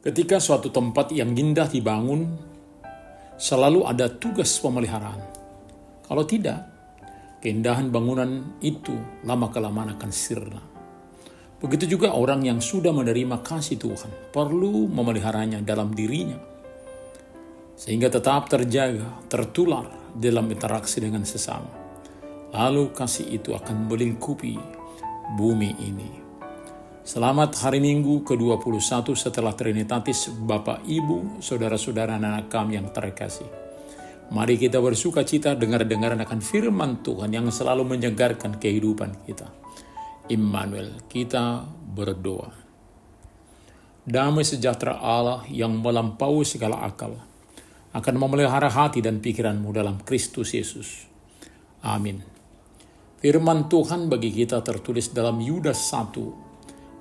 Ketika suatu tempat yang indah dibangun, selalu ada tugas pemeliharaan. Kalau tidak, keindahan bangunan itu lama-kelamaan akan sirna. Begitu juga orang yang sudah menerima kasih Tuhan perlu memeliharanya dalam dirinya, sehingga tetap terjaga, tertular dalam interaksi dengan sesama. Lalu kasih itu akan melingkupi bumi ini. Selamat hari Minggu ke-21 setelah Trinitatis, Bapak, Ibu, Saudara-saudara, anak kami yang terkasih. Mari kita bersuka cita dengar-dengaran akan firman Tuhan yang selalu menyegarkan kehidupan kita. Immanuel, kita berdoa. Damai sejahtera Allah yang melampaui segala akal akan memelihara hati dan pikiranmu dalam Kristus Yesus. Amin. Firman Tuhan bagi kita tertulis dalam Yudas 1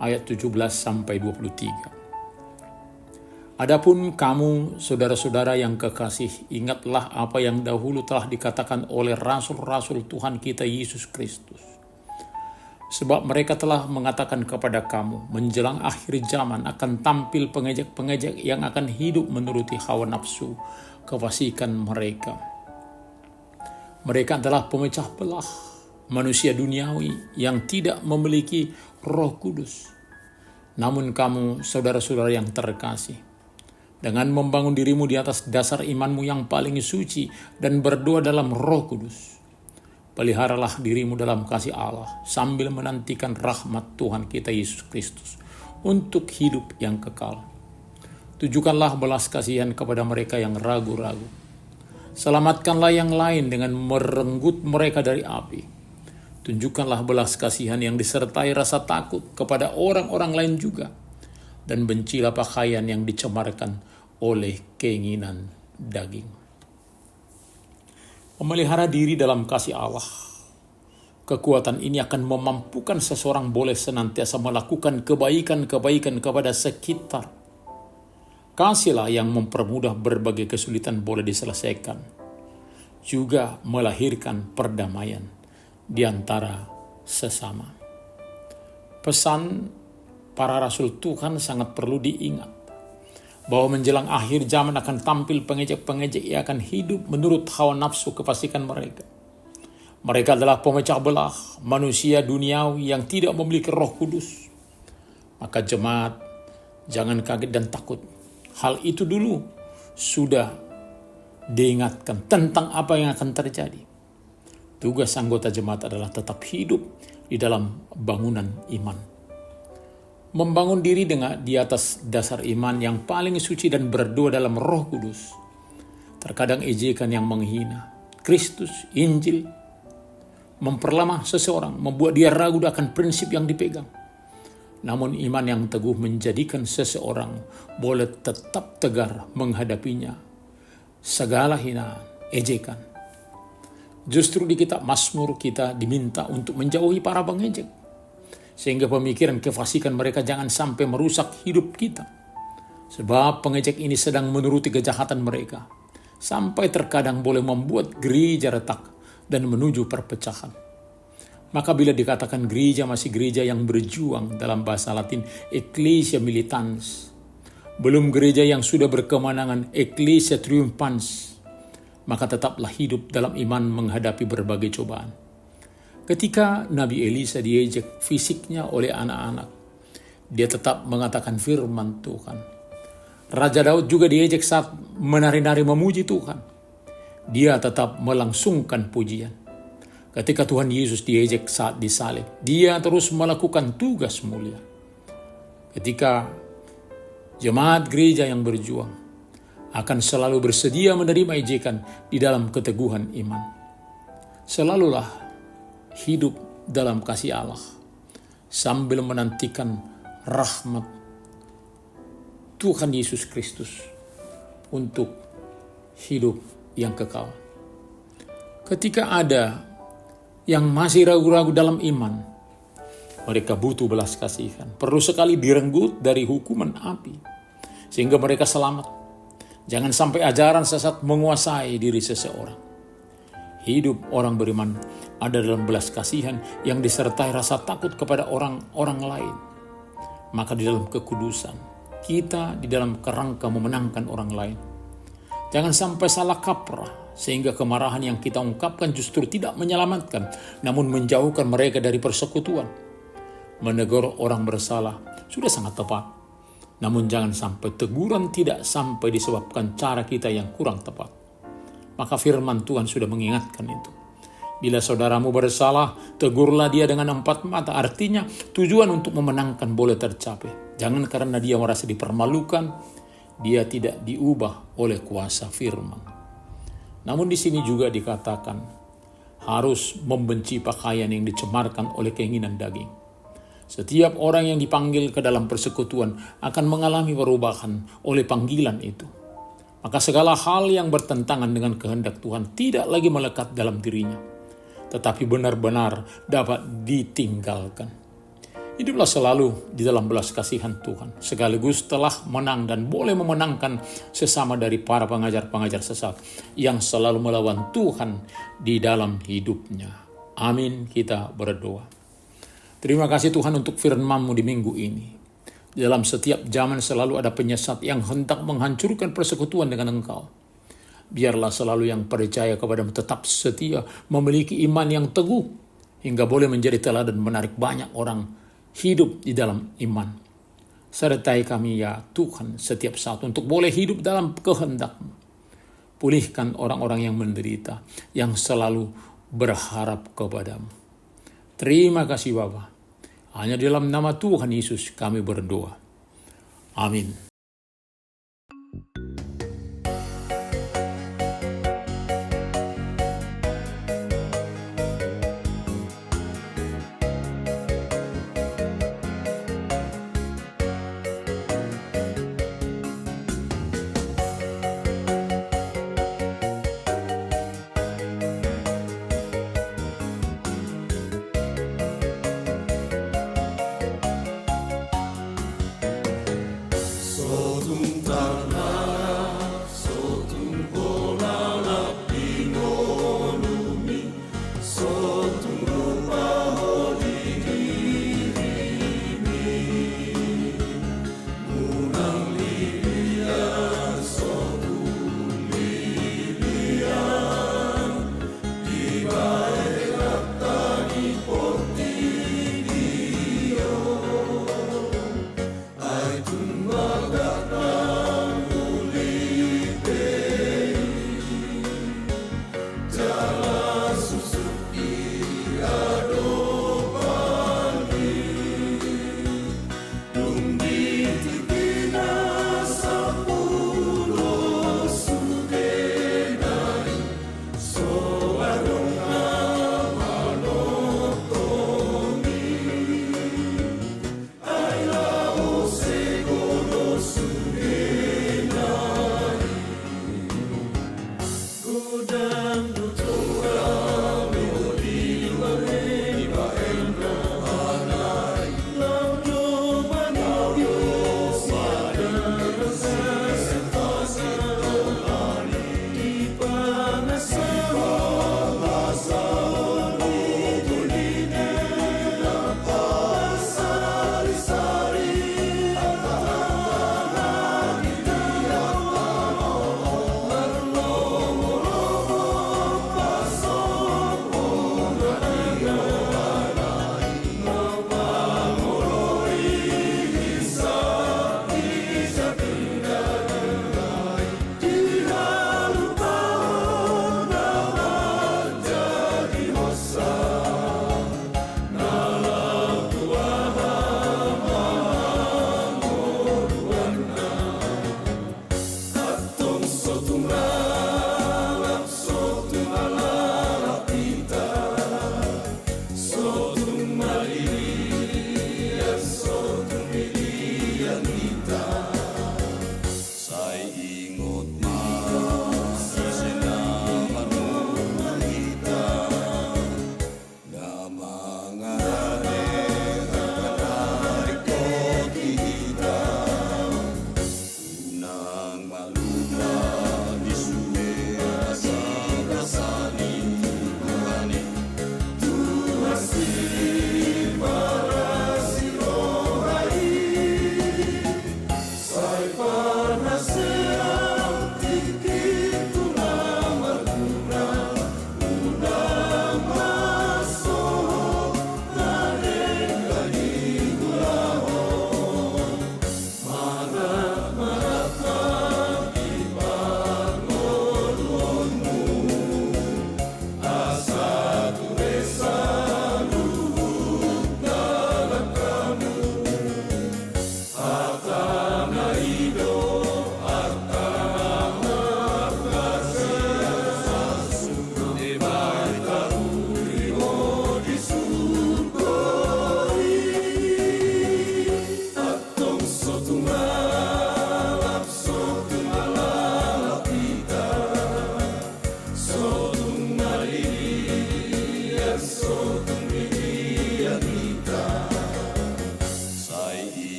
ayat 17-23. Adapun kamu, saudara-saudara yang kekasih, ingatlah apa yang dahulu telah dikatakan oleh rasul-rasul Tuhan kita Yesus Kristus. Sebab mereka telah mengatakan kepada kamu, menjelang akhir zaman akan tampil pengejek-pengejek yang akan hidup menuruti hawa nafsu kefasikan mereka. Mereka adalah pemecah belah, manusia duniawi yang tidak memiliki Roh Kudus. Namun kamu, saudara-saudara yang terkasih, dengan membangun dirimu di atas dasar imanmu yang paling suci dan berdoa dalam Roh Kudus, peliharalah dirimu dalam kasih Allah sambil menantikan rahmat Tuhan kita Yesus Kristus untuk hidup yang kekal. Tujukanlah belas kasihan kepada mereka yang ragu-ragu. Selamatkanlah yang lain dengan merenggut mereka dari api. Tunjukkanlah belas kasihan yang disertai rasa takut kepada orang-orang lain juga. Dan bencilah pakaian yang dicemarkan oleh keinginan daging. Memelihara diri dalam kasih Allah. Kekuatan ini akan memampukan seseorang boleh senantiasa melakukan kebaikan-kebaikan kepada sekitar. Kasihlah yang mempermudah berbagai kesulitan boleh diselesaikan. Juga melahirkan perdamaian di antara sesama. Pesan para rasul Tuhan sangat perlu diingat, bahwa menjelang akhir zaman akan tampil pengejek-pengejek yang akan hidup menurut hawa nafsu kefasikan mereka. Mereka adalah pemecah belah, manusia duniawi yang tidak memiliki Roh Kudus. Maka jemaat, jangan kaget dan takut. Hal itu dulu sudah diingatkan tentang apa yang akan terjadi. Tugas anggota jemaat adalah tetap hidup di dalam bangunan iman. Membangun diri di atas dasar iman yang paling suci dan berdoa dalam Roh Kudus. Terkadang ejekan yang menghina Kristus, Injil, memperlama seseorang, membuat dia ragu akan prinsip yang dipegang. Namun iman yang teguh menjadikan seseorang boleh tetap tegar menghadapinya. Segala hinaan, ejekan. Justru di kitab Mazmur kita diminta untuk menjauhi para pengejek, sehingga pemikiran kefasikan mereka jangan sampai merusak hidup kita. Sebab pengejek ini sedang menuruti kejahatan mereka, sampai terkadang boleh membuat gereja retak dan menuju perpecahan. Maka bila dikatakan gereja masih gereja yang berjuang, dalam bahasa Latin Ecclesia Militans, belum gereja yang sudah berkemenangan Ecclesia Triumphans, maka tetaplah hidup dalam iman menghadapi berbagai cobaan. Ketika Nabi Elisa diejek fisiknya oleh anak-anak, dia tetap mengatakan firman Tuhan. Raja Daud juga diejek saat menari-nari memuji Tuhan. Dia tetap melangsungkan pujian. Ketika Tuhan Yesus diejek saat disalib, dia terus melakukan tugas mulia. Ketika jemaat gereja yang berjuang akan selalu bersedia menerima ejekan di dalam keteguhan iman. Selalulah hidup dalam kasih Allah sambil menantikan rahmat Tuhan Yesus Kristus untuk hidup yang kekal. Ketika ada yang masih ragu-ragu dalam iman, mereka butuh belas kasihan. Perlu sekali direnggut dari hukuman api, sehingga mereka selamat. Jangan sampai ajaran sesat menguasai diri seseorang. Hidup orang beriman ada dalam belas kasihan yang disertai rasa takut kepada orang-orang lain. Maka di dalam kekudusan kita di dalam kerangka memenangkan orang lain. Jangan sampai salah kaprah, sehingga kemarahan yang kita ungkapkan justru tidak menyelamatkan, namun menjauhkan mereka dari persekutuan. Menegur orang bersalah sudah sangat tepat, namun jangan sampai teguran tidak sampai disebabkan cara kita yang kurang tepat. Maka firman Tuhan sudah mengingatkan itu. Bila saudaramu bersalah, tegurlah dia dengan 4 mata. Artinya tujuan untuk memenangkan boleh tercapai. Jangan karena dia merasa dipermalukan, dia tidak diubah oleh kuasa firman. Namun di sini juga dikatakan harus membenci pakaian yang dicemarkan oleh keinginan daging. Setiap orang yang dipanggil ke dalam persekutuan akan mengalami perubahan oleh panggilan itu. Maka segala hal yang bertentangan dengan kehendak Tuhan tidak lagi melekat dalam dirinya, tetapi benar-benar dapat ditinggalkan. Hiduplah selalu di dalam belas kasihan Tuhan, sekaligus telah menang dan boleh memenangkan sesama dari para pengajar-pengajar sesat yang selalu melawan Tuhan di dalam hidupnya. Amin, kita berdoa. Terima kasih Tuhan untuk firman-Mu di minggu ini. Dalam setiap zaman selalu ada penyesat yang hendak menghancurkan persekutuan dengan Engkau. Biarlah selalu yang percaya kepadamu tetap setia, memiliki iman yang teguh, hingga boleh menjadi teladan menarik banyak orang hidup di dalam iman. Sertai kami ya Tuhan setiap saat untuk boleh hidup dalam kehendak-Mu. Pulihkan orang-orang yang menderita, yang selalu berharap kepadamu. Terima kasih Bapa. Hanya dalam nama Tuhan Yesus kami berdoa. Amin.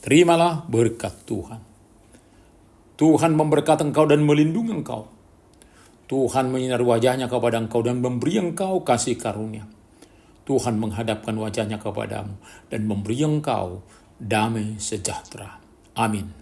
Terimalah berkat Tuhan. Tuhan memberkati engkau dan melindungi engkau. Tuhan menyinari wajahnya kepada engkau dan memberi engkau kasih karunia. Tuhan menghadapkan wajahnya kepadamu dan memberi engkau damai sejahtera. Amin.